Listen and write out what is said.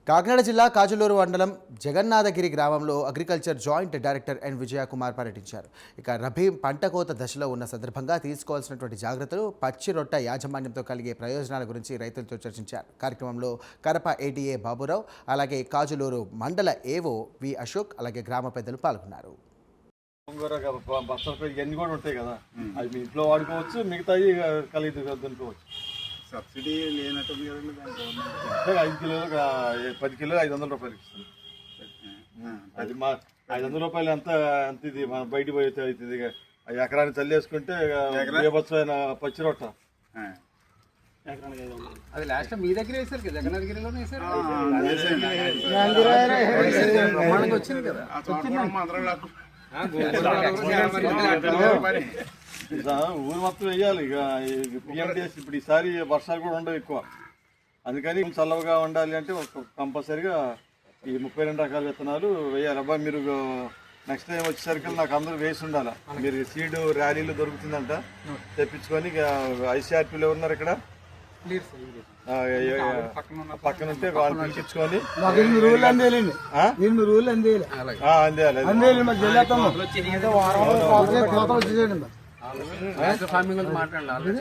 కాకినాడ జిల్లా కాజులూరు మండలం జగన్నాథగిరి గ్రామంలో agriculture joint director N Vijayakumar పర్యటించారు. ఇక రబీ పంట కోత దశలో ఉన్న సందర్భంగా తీసుకోవాల్సినటువంటి జాగ్రత్తలు, పచ్చి రొట్ట యాజమాన్యంతో కలిగే ప్రయోజనాల గురించి రైతులతో చర్చించారు. కార్యక్రమంలో కరప ఏటీఏ బాబురావు, అలాగే కాజులూరు మండల ఏవో వి అశోక్, అలాగే గ్రామ పెద్దలు పాల్గొన్నారు. ఇవన్నీ కూడా ఉంటాయి కదా, అవి మీ ఇంట్లో వాడుకోవచ్చు, మిగతాయి కలిగి దున్నుకోవచ్చు. సబ్సిడీ లేనట్టుంది కదండి 5 కిలోలు 10 కిలోలు 500 రూపాయలకి ఇస్తుంది. అది మా 500 రూపాయలు ఎంత ఇది మన బయట పోయితే అవుతుంది. ఎకరాన్ని చల్లేసుకుంటే బీభత్సమైన పచ్చి రొట్ట. అది లాస్ట్ మీ దగ్గర వేసారు కదా, జగన్నాథగిరిలోనే వేసారు. వచ్చింది కదా ఊరు మొత్తం వేయాలి. ఇక పిఎండిఎస్ ఇప్పుడు ఈసారి వర్షాలు కూడా ఉండవు ఎక్కువ, అందుకని చల్లవగా ఉండాలి అంటే కంపల్సరీగా ఈ 32 రకాల విత్తనాలు వేయాలి. అబ్బాయి మీరు నెక్స్ట్ టైం వచ్చేసరికి నాకు అందరూ వేసి ఉండాలి. మీరు సీడ్ ర్యాలీలు దొరుకుతుందంట, తెప్పించుకొని ఐసీఆర్పీలో ఉన్నారు ఇక్కడ పక్కన ఉంటే వాళ్ళు పిలిపించుకొని మాట్లాడాలి.